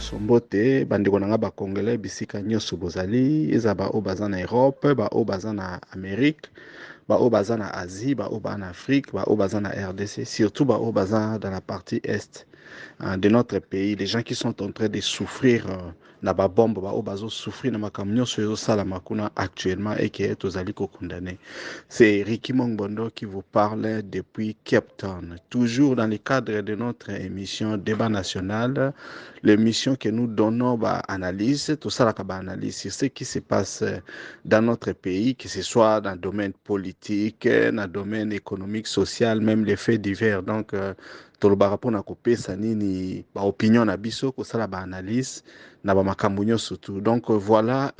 nyonso mbote bandeko nanga ba congolais bisika nyonso bozali eza ba o baza na Europe ba o baza na Amérique ba o baza na Asie ba o baza na Afrique ba o baza na RDC surtout ba o baza dans la partie est de notre pays, les gens qui sont en train de souffrir na ba bombe ba o bazo souffrir na makambo nyonso yo sala makuna actuellement et qui est aux aliko condamné. C'est Ricky Mongbondo qui vous parle depuis Cape Town, toujours dans le cadre de notre émission Débat national, l'émission que nous donnons bah, analyse, tout ça la analyse sur ce qui se passe dans notre pays, que ce soit dans le domaine politique, dans le domaine économique, social, même les faits divers. Donc, tolobaka mpona kopesa nini ba opinion na biso kosala ba analyse na ba makambo surtout. Donc voilà,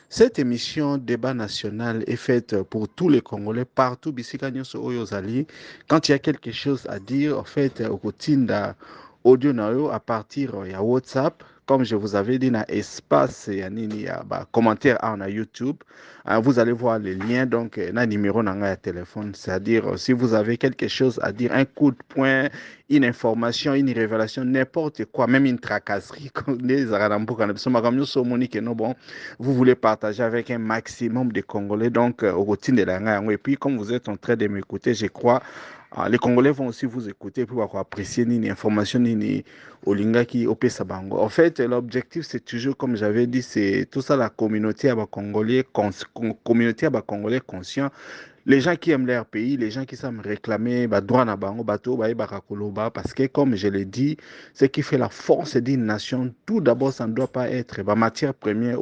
cette émission débat national est faite pour tous les Congolais partout bisika nyonso oyo ozali. Quand il y a quelque chose à dire, en fait, okotinda audio na yo à partir ya WhatsApp. Comme je vous avais dit, dans espace, il y a des commentaires en YouTube. Vous allez voir les liens, donc, un numéro dans le téléphone. C'est-à-dire, si vous avez quelque chose à dire, un coup de poing, une information, une révélation, n'importe quoi, même une tracasserie, vous voulez partager avec un maximum de Congolais, donc, au routine de la. Et puis, comme vous êtes en train de m'écouter, je crois, les Congolais vont aussi vous écouter pour apprécier une information, une Olingaki Opesa Bango. En fait, l'objectif, c'est toujours, comme j'avais dit, c'est tout ça la communauté à Congolais, communauté à Congolais conscient. Les gens qui aiment leur pays, les gens qui savent réclamer droit na bango, bateau, parce que comme je l'ai dit, ce qui fait la force d'une nation, tout d'abord, ça ne doit pas être la matière première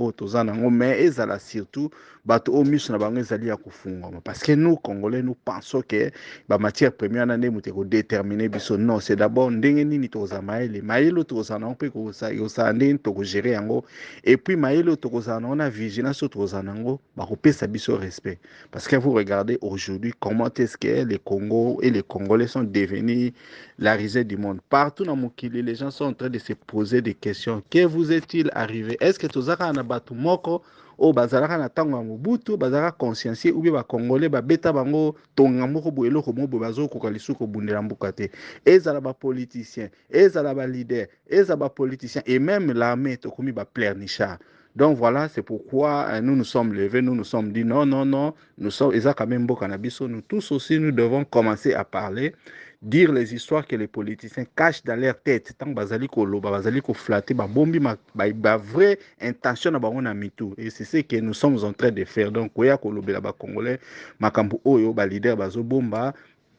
mais ezala surtout bateau au mus na bango ezali ya kufunga. Parce que nous, Congolais, nous pensons que la matière première n'a pas déterminer biso. Non, c'est d'abord ndenge nini toza maele, maele toza na mpe ko sa yo sa ndenge to gérer yango, et puis maele toza na vigilance toza nango ba ko pesa biso respect. Parce que vous regardez aujourd'hui comment est-ce que les Congo et les Congolais sont devenus la risée du monde. Partout dans Mokili, les gens sont en train de se poser des questions. Que vous est-il arrivé? Est-ce que tozaka na batu moko o bazalaka na tango ya Mobutu bazalaka consciencier ou bien ba Congolais ba beta bango tonga moko bo eloko mo bazo ko kalisu ko bundela mbuka te? Ezala ba politicien, ezala ba leader, ezala ba politicien et même l'armée to komi ba pleurnichard. Donc voilà, c'est pourquoi nous nous sommes levés, nous nous sommes dit non, non, non, nous sommes, nous tous aussi, nous devons commencer à parler, dire les histoires que les politiciens cachent dans leur tête. Tant bazali ko loba, bazali ko flatter, ba bombi ba vraie intention na bango na mitou. Et c'est ce que nous sommes en train de faire. Donc, koya ko lobela ba Congolais, makambu oyo, ba leader bazo bomba,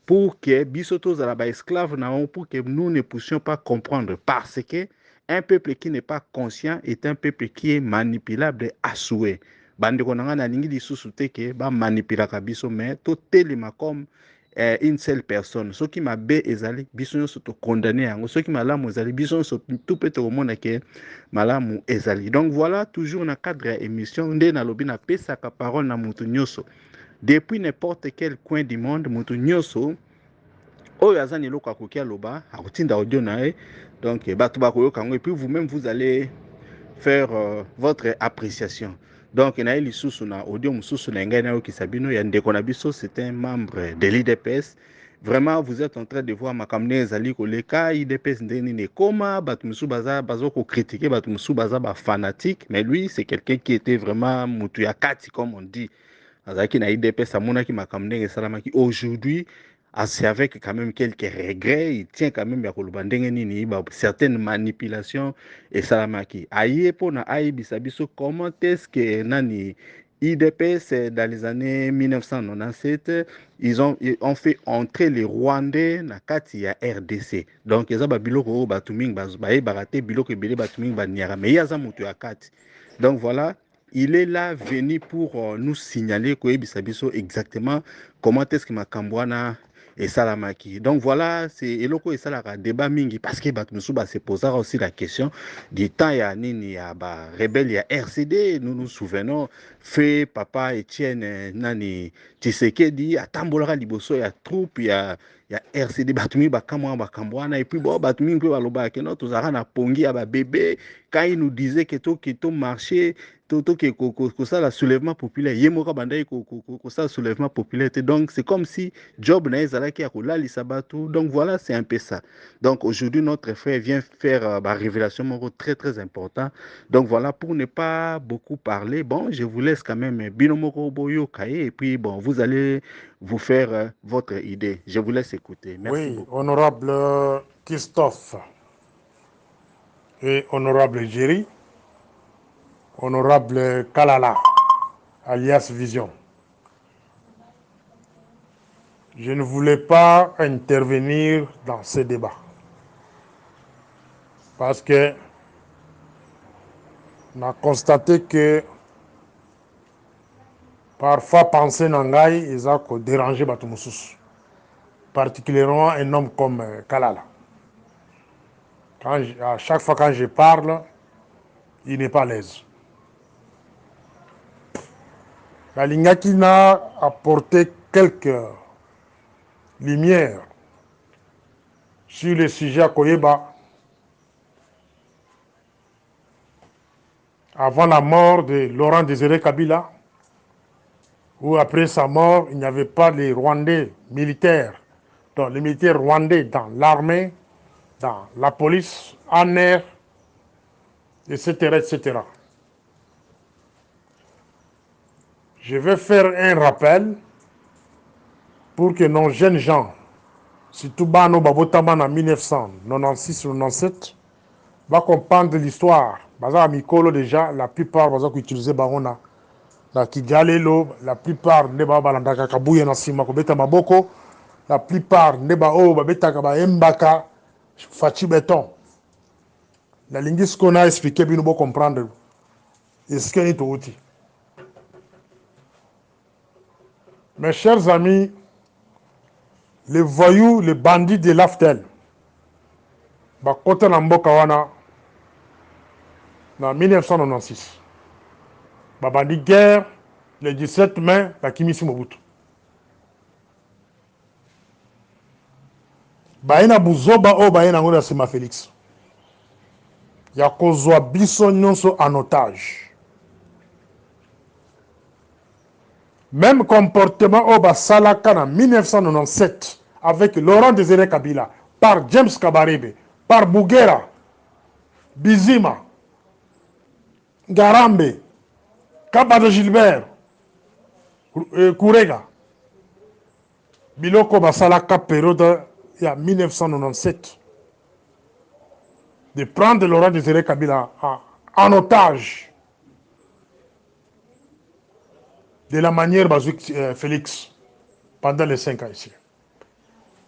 pour que bisoto zala ba esclave na on, pour que nous ne puissions pas comprendre. Parce que un peuple qui n'est pas conscient est un peuple qui est manipulable à souhait. Bandeko nanga na lingi lisusu te ke ba manipulaka biso mais to telema comme une seule personne. Ce qui m'a bé ezali biso nyonso to condamné yango. Ce qui malamu ezali biso nyonso tout peut omona ke malamu ezali. Donc voilà, toujours na cadre ya émission nde na lobi na pesaka parole na mutu nyonso. Depuis n'importe quel coin du monde, mutu nyonso oyo aza eloko akoki aloba akotinda audio na ye. Donc bato bakoyoka yango et puis vous-même vous allez faire votre appréciation. Donc na lisusu na audio mususu na ngai na yokisa bino ya ndeko na biso, c'est un membre de l'IDPS. Vraiment, vous êtes en train de voir makamne ezali koleka IDPS ndeni ne koma bato musu bazo ko critiquer bato musu baza ba fanatique, mais lui c'est quelqu'un qui était vraiment mutu ya kati comme on dit. Azaki na IDPS amonaki makamne esalamaki aujourd'hui. C'est avec quand même quelques regrets, il tient quand même à certaines manipulations et salamaki. Aïe pour na aïe bisabiso, comment est-ce que nani IDPS dans les années 1997 ils ont fait entrer les Rwandais na kati ya RDC. Donc ils ont biloko batuming bae barate biloko belé batuming banyara mais yaza mutu ya kati. Donc voilà, il est là venu pour nous signaler que bisabiso exactement comment est-ce que Makambwana et Salamaki. Donc voilà, c'est eloko et ça la débat mingi parce que Batmusuba se posera aussi la question du temps ya nini ya ba rebelle ya RCD. Nous nous souvenons fait papa Etienne nani Tshisekedi atambolaka liboso ya troupe ya RCD batumi bakamwa bakambwana et puis bon batumi pe baloba que non tozaka na pongi ya ba bébé quand il nous disait que to marché to que ça la soulèvement populaire yemoka bandai ko ça soulèvement populaire donc c'est comme si job na ezalaki ya kolalisa bato donc voilà c'est un peu ça donc aujourd'hui notre frère vient faire ba révélation moko très très important donc voilà pour ne pas beaucoup parler bon je vous laisse quand même binomoko boyo kaye et puis bon vous allez vous faire votre idée. Je vous laisse écouter. Merci Oui, beaucoup. honorable Christophe et honorable Jerry, honorable Kalala, alias Vision. Je ne voulais pas intervenir dans ce débat parce que on a constaté que parfois penser nangai ils ont dérangé Batumusus, particulièrement un homme comme Kalala. À chaque fois quand je parle, il n'est pas à l'aise. La Lingaki a apporté quelques lumières sur le sujet à Koyeba avant la mort de Laurent Désiré Kabila, où après sa mort, il n'y avait pas les Rwandais militaires, donc les militaires rwandais dans l'armée, dans la police, en air, etc., etc. Je vais faire un rappel pour que nos jeunes gens, surtout Bano Babotama en 1996-97, va comprendre l'histoire. Baza Mikolo déjà, la plupart baza utiliser Barona. La Kigalelo, la plupart neba balandaka kabuya na sima kobeta maboko, la plupart neba o babeta kaba embaka fachi béton. La linguiste qu'on a expliqué bien nous comprendre. Est-ce qu'il est outil? Mes chers amis, les voyous, les bandits de l'Aftel, bakota na mboka wana na 1996. Babandi guerre le 17 mai la Kimisi Mobutu. Baina buzoba o baina ngona sima Félix. Ya kozwa biso nyonso en otage. Même comportement au Basalaka en 1997 avec Laurent Désiré Kabila, par James Kabarebe, par Bougera, Bizima, Garambe, Kabado Gilbert, Kourega. Biloko Basalaka période il y a 1997 de prendre Laurent Désiré Kabila en otage de la manière Bazouk Félix pendant les 5 ans ici.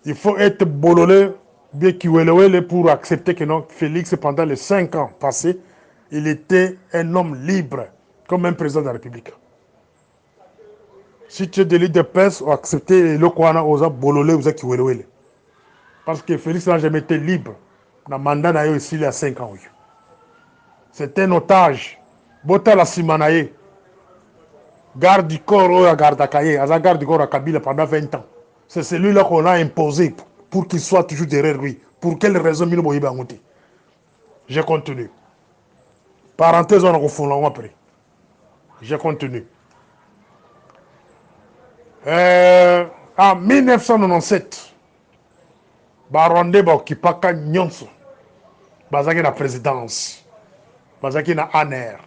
Il faut être bololé, bien kiwelewele pour accepter que non, Félix, pendant les 5 ans passés, il était un homme libre, comme un président de la République. Si tu es de l'île de presse, ou accepter le Kouana, osa bololé, osa kiwelewele. Parce que Félix n'a jamais été libre. Le mandat n'a eu ici il y a 5 ans. C'est un otage. Bota la Simanaye. Garde du corps à Gardakaye, à garde du corps à Kabila pendant 20 ans. C'est celui-là qu'on a imposé pour qu'il soit toujours derrière lui. Pour quelle raison je continue. Parenthèse, on a confondu après. Je continue. En 1997, Barwande Bakipaka Nyonso, Bazaki na présidence, Bazaki na ANR,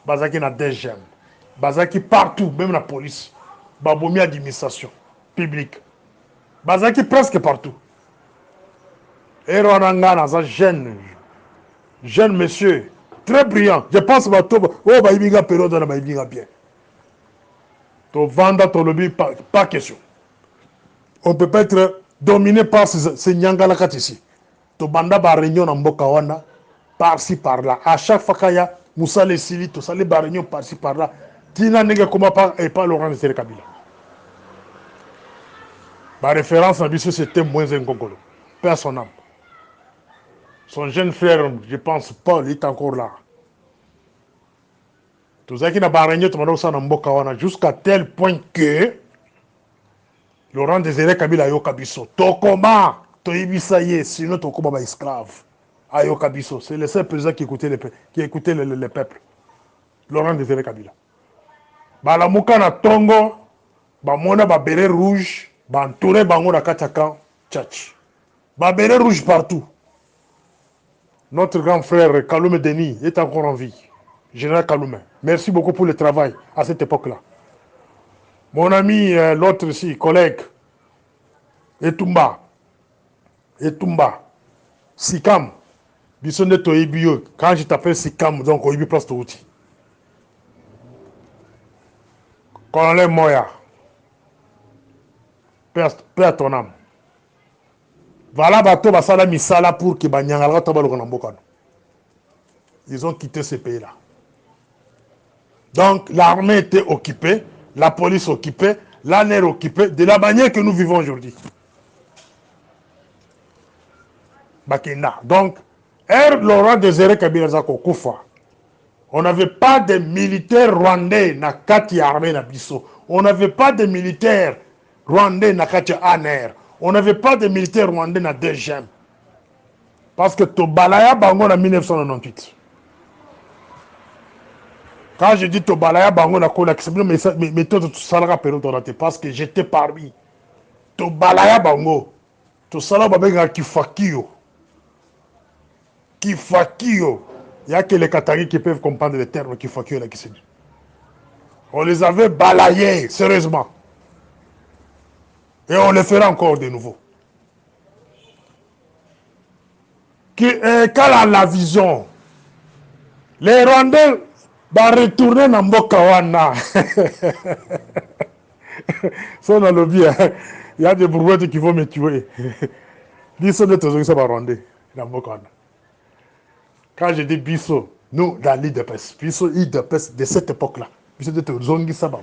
Bazaki na DGM, Bazaki partout, même la police, Baboumi administration publique, Bazaki presque partout. Et Rwananga, un jeune monsieur, très brillant. Je pense que oh, Baïbiga période dans la Baïbiga bien. To vanda, to lobby, pas question. On peut pas être dominé par ces Nyangalakat ici. To banda ba réunion en Mbokawana, par-ci par-là. À chaque fois qu'il y a Moussa Lessili, to sali ba réunion par-ci par-là. Tina nega comment pas et pas Laurent Désiré Kabila. Ma référence en Bissau, c'était moins un Congolais. Personne. Son jeune frère, je pense, Paul, il est encore là. Tout ça qui n'a pas régné, tout le monde jusqu'à tel point que Laurent Désiré Kabila Yoka Bisso. Tokoma, Toibisaye, sinon Tokoma esclave. Ayoka Bisso. C'est le seul président qui écoutait le peuple. Laurent Désiré Kabila. Balamuka na Tongo, Bamona ba béret rouge, Bantouré Bango na Katakan, Tchatch. Ba béret rouge partout. Notre grand frère Kaloume Denis est encore en vie. Général Kaloume. Merci beaucoup pour le travail à cette époque-là. Mon ami, l'autre ici, collègue, Etumba, Sikam, Bissonne Toibio, quand je t'appelle Sikam, donc Oibi place Touti. Colonel Moya, paix à ton âme. Voilà, bateau, basala misala pour que Banyangalga Tabalo Kanambokano. Ils ont quitté ce pays-là. Donc, l'armée était occupée, la police occupée, l'ANR occupée, de la manière que nous vivons aujourd'hui. Bakina. Donc, Laurent Désiré Kabila Zako Koufa. On n'avait pas de militaires rwandais na kati armée na biso. On n'avait pas de militaires rwandais na kati ANR. On n'avait pas de militaires rwandais na DGM. Parce que Tobalaya Bango en 1998. Quand je dis Tobalaya Bango na kola, c'est mais tout ça parce que j'étais parmi. Tobalaya Bango. Tout ça là Kifakio. Kifakio. Il n'y a que les Qataris qui peuvent comprendre les termes Kifakio là qui se dit. On les avait balayés, sérieusement. Et on le fera encore de nouveau. Quand la vision, les Rwandais vont retourner dans Mbokawana. Ça, on a le bien. Il y a des brouettes qui vont me tuer. Bisso de Tozongi, ça va Rwandais dans Mbokawana. Quand je dis Bisso, nous, dans l'IDPS, Bisso, IDPS de cette époque-là, Bisso de Tozongi, ça va.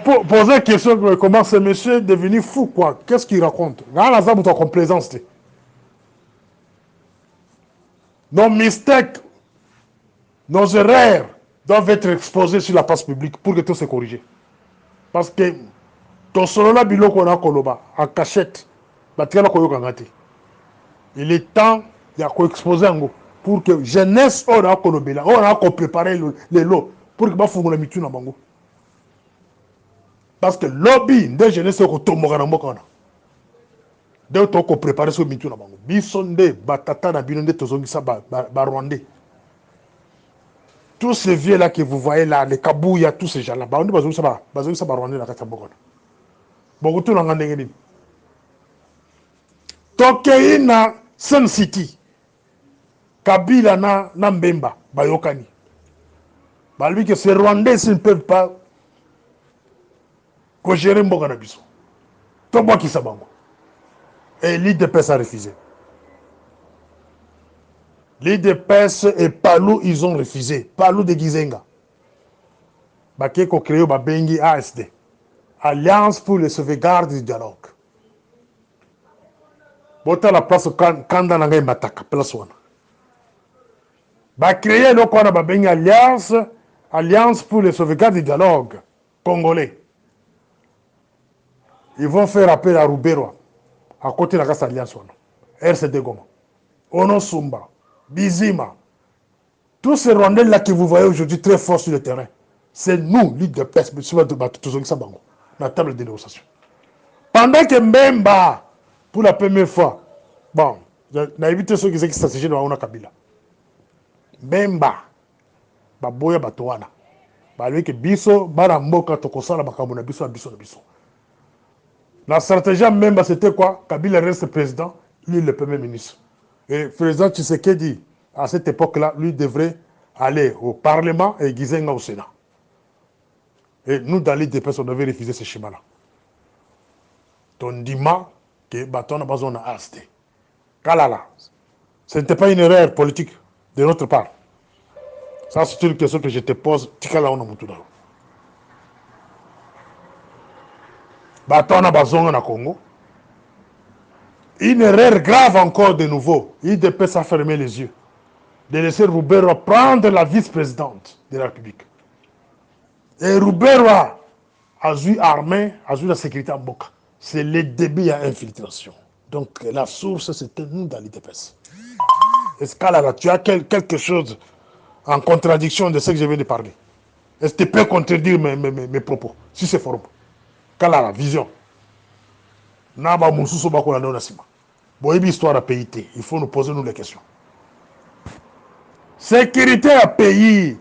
Pour poser la question, comment ce monsieur est devenu fou, quoi? Qu'est-ce qu'il raconte? Dans complaisance. Nos mystères, nos erreurs doivent être exposées sur la place publique pour que tout se corrige. Parce que, ton solo là, bilo qu'on a koloba, en cachette, il est temps de exposer en gros pour que jeunesse, on a kolobela, on a préparé les lots pour que vous la mitu na bango. Parce que lobby de jeunesse ko tomoka na mboka na. De to ko préparer so mitu na bango. Bisonde batata na binonde tozongisa ba Rwandais. Tous ces vieux là que vous voyez là, les Kabouya, tous ces gens là, on dit bazongisa ba Rwandais na kata mboka na. Beaucoup tout na ngandenge ni. Tokei na Sun City. Kabila na Mbemba bayokani. Ba lui que ces Rwandais ne peuvent pas ko gérer mboka na biso. To boki sabango. Et l'IDPS a refusé. L'IDPS et Palou, ils ont refusé. Palou de Gizenga. Baké ko créé ba bengi ASD. Alliance pour le sauvegarde du dialogue. Bota la place kanda na ngai mataka place wana. Ba créé le kona ba bengi Alliance pour le sauvegarde du dialogue congolais. Ils vont faire appel à Roubero, à côté de la Casse Alliance. RCD Goma, Ono Sumba, Bizima. Tous ces Rwandais-là que vous voyez aujourd'hui très forts sur le terrain, c'est nous, l'IDPS, la table de négociation. Pendant que Mbemba, pour la première fois, bon, j'ai évité ceux qui disent que c'est stratégie de Wauna Kabila. Mbemba, Baboya Batoana, Balui que Bisso, Baramboka, Tokosala, Bakamona, Bisso, Bisso, Bisso. La stratégie même, c'était quoi? Kabila reste président, lui le premier ministre. Et le président Tshisekedi, à cette époque-là, lui devrait aller au Parlement et Gizenga au Sénat. Et nous, dans l'IDPS, on avait refusé ce schéma-là. Tondima, que Baton n'a pas besoin d'AST. Kalala. Ce n'était pas une erreur politique de notre part. Ça, c'est une question que je te pose. Tikala on a moutoudalo. Baton a besoin na Congo. Une erreur grave encore de nouveau. IDPS a fermé les yeux. de laisser Roubaix prendre la vice-présidente de la République. Et Roubaix a vu armée, a vu la sécurité en Boka. C'est le début à infiltration. Donc la source, c'était nous dans l'IDPS. Est-ce que tu as quelque chose en contradiction de ce que je viens de parler? Est-ce que tu peux contredire mes propos? Si c'est fort. Kala, vision. Naba Moussou Bako la Nasima. Bon, histoire à pays, il faut nous poser nous les questions. Sécurité à pays.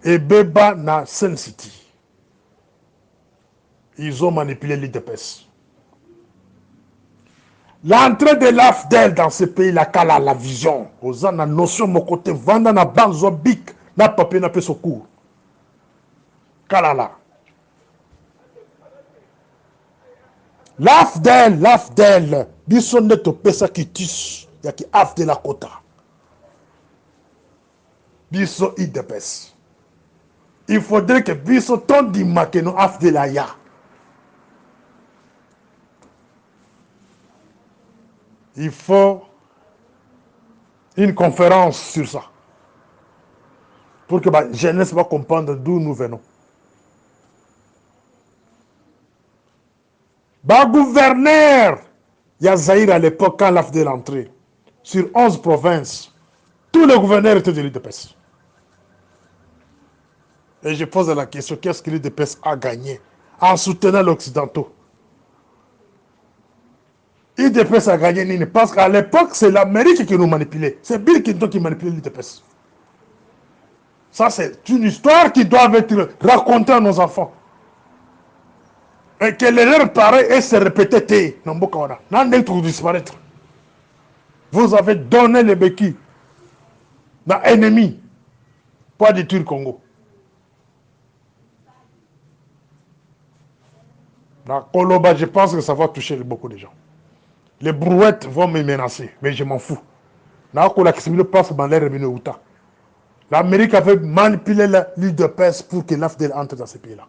Et Beba na Sun City. Ils ont manipulé l'IDPS. L'entrée de l'AFDEL dans ce pays, la vision, aux gens, la notion, mon côté, vendre na banzo bic, na papier, na peu secours. Kalala. L'AFDEL, bison neto pesa qui tisse, ya qui AFDEL la kota. Bison IDPS. Il faudrait que bison ton di makeno AFDEL la ya. Il faut une conférence sur ça. Pour que la jeunesse va comprendre d'où nous venons. Le gouverneur, il y a Zahir à l'époque, quand l'AFDEL l'entrée, sur 11 provinces, tous les gouverneurs étaient de l'IDPS. Et je pose la question, qu'est-ce que l'IDPS a gagné en soutenant l'Occidentaux? L'IDPS a gagné, parce qu'à l'époque, c'est l'Amérique qui nous manipulait. C'est Bill Clinton qui manipulait l'IDPS. Ça, c'est une histoire qui doit être racontée à nos enfants. Et que l'erreur pareille et se répétait. Non, disparaître. Vous avez donné les béquilles d'un ennemi pour détruire le Congo. Dans Koloba, je pense que ça va toucher beaucoup de gens. Les brouettes vont me menacer, mais je m'en fous. L'Amérique avait manipulé l'IDPS pour que l'AFDEL entre dans ces pays-là.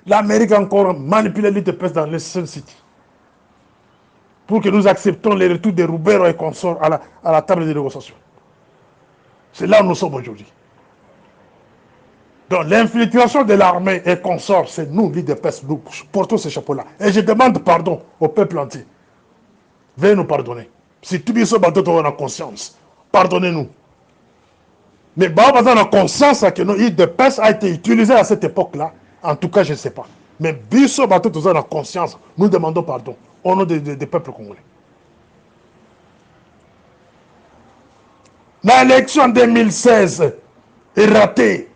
L'Amérique a encore manipulé l'IDPS dans les Sun City. Pour que nous acceptons les retours de Roubaix et consorts à la table de négociation. C'est là où nous sommes aujourd'hui. Donc l'infiltration de l'armée et consorts, c'est nous, l'IDPS, nous portons ce chapeau-là. Et je demande pardon au peuple entier. Veuillez nous pardonner. Si tout bien soit on a conscience, pardonnez-nous. Mais on a conscience que notre IDPS a été utilisé à cette époque-là. En tout cas, je ne sais pas. Mais Bisso Bateau, on a conscience. Nous demandons pardon au nom des peuples congolais. L'élection en 2016 est ratée.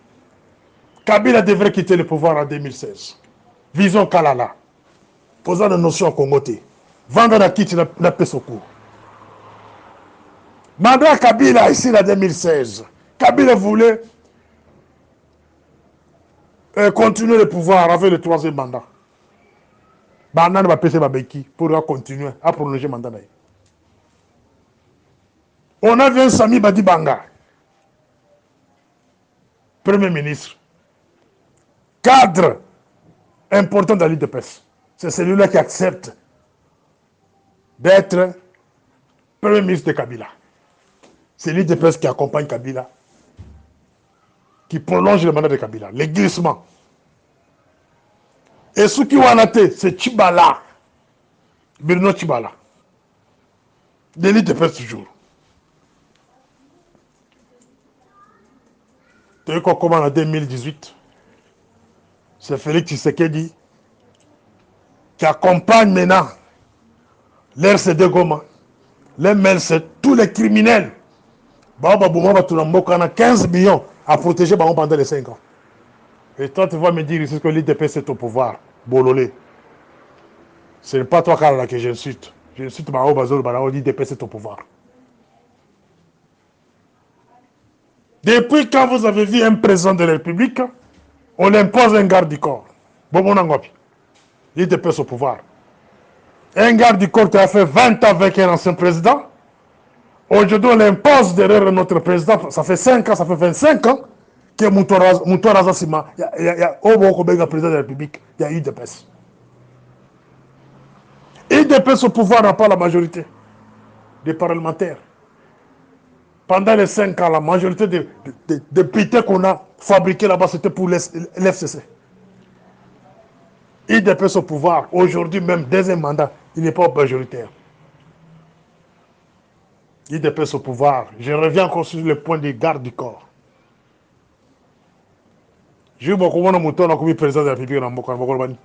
Kabila devrait quitter le pouvoir en 2016. Vision Kalala. Posant la notion en Congoté. Vendre la quitte la paix secours. Mandat Kabila ici en 2016. Kabila voulait continuer le pouvoir avec le troisième mandat. Banan va passer Babeki pour continuer à prolonger le mandat. On a vu un Sami Badi Banga, Premier ministre, cadre important de l'IDPS. C'est celui-là qui accepte d'être Premier ministre de Kabila. C'est l'IDPS qui accompagne Kabila, qui prolonge le mandat de Kabila, les glissements. Et ceux qui ont été, c'est Chibala, Bruno Chibala, de l'IDPS toujours. Tu sais comment en 2018, c'est Félix Tshisekedi qui accompagne maintenant l'RCD Goma, les MELS, tous les criminels. On a 15 millions à protéger pendant les 5 ans. Et toi, tu vas me dire ici que l'IDPS est au pouvoir. Bololé. Ce n'est pas toi, Karala, que j'insulte. J'insulte Mao Bazol, l'IDPS est au pouvoir. Depuis quand vous avez vu un président de la République, on impose un garde du corps. L'IDPS au pouvoir. Un garde du corps qui a fait 20 ans avec un ancien président. Aujourd'hui, on impose derrière notre président. Ça fait 5 ans, ça fait 25 ans que Moutoura Sima, il y a au président de la République, il y a IDPS. IDPS au pouvoir n'a pas la majorité des parlementaires. Pendant les 5 ans, la majorité des députés qu'on a fabriqués là-bas, c'était pour l'FCC. IDPS au pouvoir. Aujourd'hui, même deuxième mandat, il n'est pas majoritaire. IDPS au pouvoir. Je reviens encore sur le point des gardes du corps. J'ai eu beaucoup de moutons comme président de la République dans Mokolobani.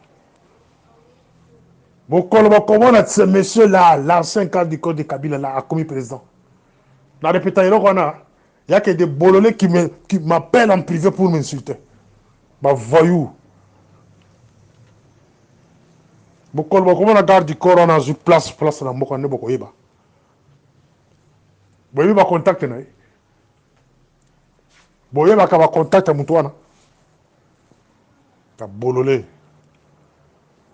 Comment ce monsieur-là, l'ancien garde du corps de Kabila, là, a commis président. La réputation qu'on a, il n'y a que des bololais qui m'appellent en privé pour m'insulter. Bah, voyou. Comment la garde du corps, on a eu place dans le Mokane Bokoyeba. Boyeba va contacter. Boyeba va contacter Moutouana. T'as bololé.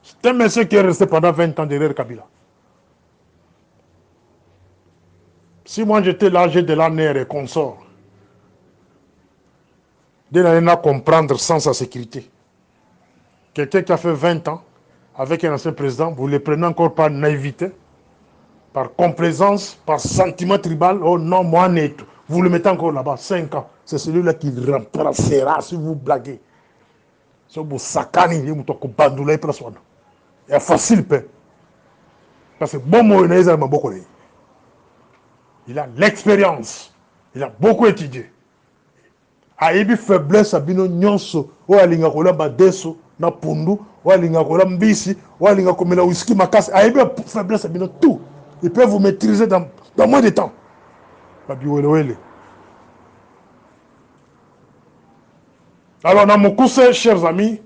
C'est un monsieur qui est resté pendant 20 ans derrière Kabila. Si moi j'étais l'âge de l'année et consort, dès l'année à comprendre sans sa sécurité. Quelqu'un qui a fait 20 ans avec un ancien président, vous le prenez encore par naïveté, par complaisance, par sentiment tribal. Oh non, moi, net. Vous le mettez encore là-bas, 5 ans. C'est celui-là qui remplacera si vous blaguez. Si vous sakani, vous avez bandoulé, il est facile, parce que bon mot, il a l'expérience, il a beaucoup étudié. Aibi faiblesse abino nyonso o alinga kola badeso na pundu o alinga kola mbisi o alinga komela whisky makasi aibi faiblesse abino tout. Il peut vous maîtriser dans moins de temps. Alors dans mon conseil, chers amis,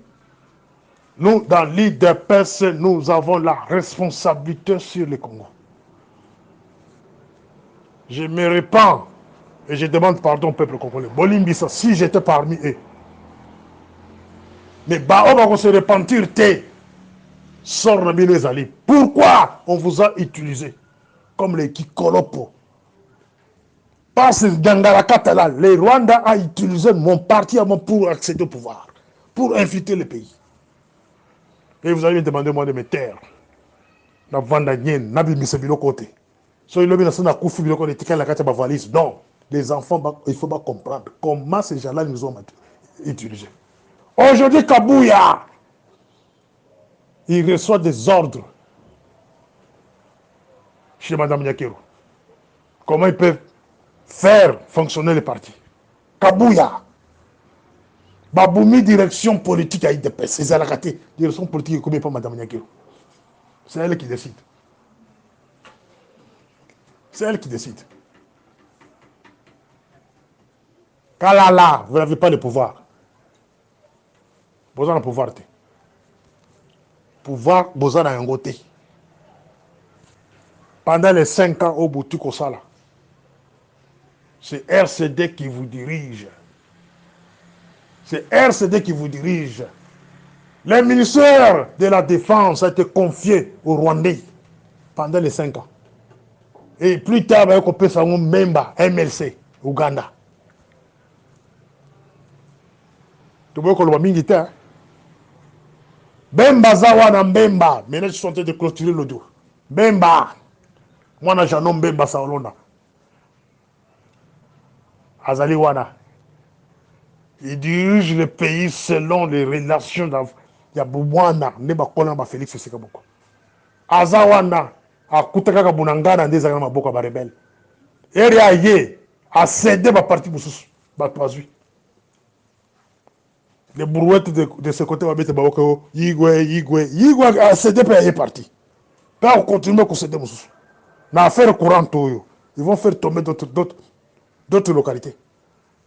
nous dans l'IDPS, nous avons la responsabilité sur le Congo. Je me répands et je demande pardon au peuple congolais. Bolimbisa, si j'étais parmi eux. Mais on va se repentir, sort les alliés. Pourquoi on vous a utilisé comme les Kikolopo? Parce que Gangarakatala, les Rwandais a utilisé mon parti pour accéder au pouvoir, pour infiltrer le pays. Et vous allez me demander moi de me taire. Na vanda nyen, na bimise bilo côté. So il lobi na sana kufu bilo côté tika la kata ba valise. Non, les enfants il faut pas comprendre comment ces gens-là nous ont utilisés. Aujourd'hui Kabouya, il reçoit des ordres chez Madame Nyakero. Comment ils peuvent faire fonctionner les partis? Kabouya. Baboumi, direction politique à IDPS. C'est la direction politique comme pas Madame Nyakero. C'est elle qui décide. C'est elle qui décide. Kalala, vous n'avez pas le pouvoir. Vous avez le pouvoir. Pouvoir, vous avez un côté. Pendant les 5 ans au Boutou Kosala, c'est RCD qui vous dirige. C'est RCD qui vous dirige. Le ministère de la Défense a été confié aux Rwandais pendant les 5 ans. Et plus tard, on peut faire un membre MLC, Ouganda. Tu vois que le militaire. Bemba Zawana Mbemba. Maintenant, ils sont en train de clôturer l'audio. Bemba. Moi, j'ai un nom Bemba Saolona. Azali Wana. Il dirige le pays selon les relations d'Yabouwana, Nebakolamba Félix Sekaboko. Azawana, a Kutakaka Bunangana, des Agama Boka Barebel. Eria Ye, a cédé ma partie Boussous, Batouazui. Les brouettes de ce côté, va mettre Baboko, Yigwe, a cédé par les partis. Pas on continue à céder Boussous. Dans l'affaire courante, ils vont faire tomber d'autres localités.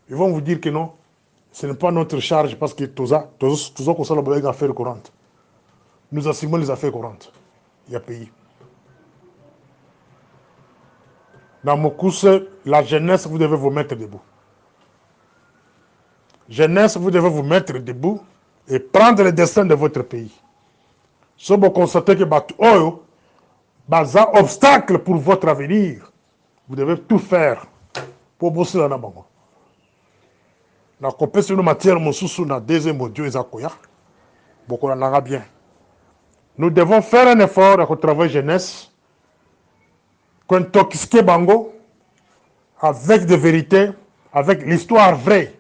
Ils vont vous dire que non. Ce n'est pas notre charge parce que tout ça, qu'on a des affaires courantes. Nous assumons les affaires courantes. Il y a pays. Dans mon cours, la jeunesse, vous devez vous mettre debout. Jeunesse, vous devez vous mettre debout et prendre le destin de votre pays. Si vous constatez que Oyo, un obstacle pour votre avenir, vous devez tout faire pour bosser dans la banque. La compétition de matière, mon sous na deuxième audio, beaucoup en bien. Nous devons faire un effort à travail jeunesse, qu'on toxique bango, avec des vérités, avec l'histoire vraie.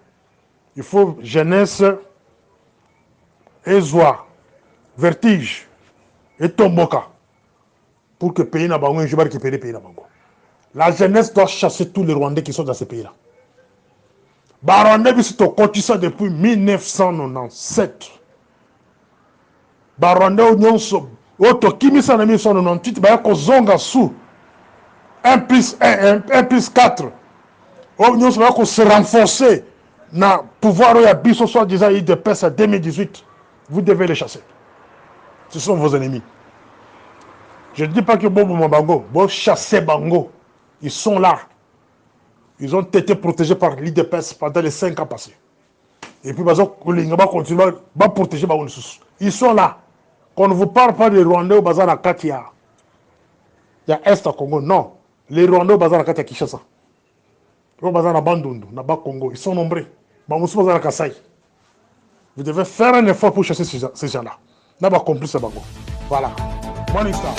Il faut jeunesse et joie, vertige et tomboka pour que le pays n'a pas un joueur qui peut le pays n'a pas. La jeunesse doit chasser tous les Rwandais qui sont dans ce pays-là. Barwandais bi sito koti ça depuis 1997. Barwandais nyonso oto kimisa na 1998 ba ko zonga sous 1 plus 1 plus 4. O nyonso ba ko se renforcer na pouvoir ya biso soit disant IDPS en 2018. Vous devez les chasser. Ce sont vos ennemis. Je ne dis pas que Bobo Mabango, bon chasser Bango. Ils sont là. Ils ont été protégés par l'IDPS pendant les 5 ans passés. Et puis, ils vont continuer à protéger. Ils sont là. Qu'on ne vous parle pas des Rwandais au bazar à Katia. Il y a Est à Congo. Non. Les Rwandais au bazar à Katia Kinshasa. Au bazar à Bandundu, à Congo. Ils sont nombreux. Bazar à Kassai. Vous devez faire un effort pour chasser ces gens-là. N'a pas compris ce bagot. Voilà. Bonne histoire.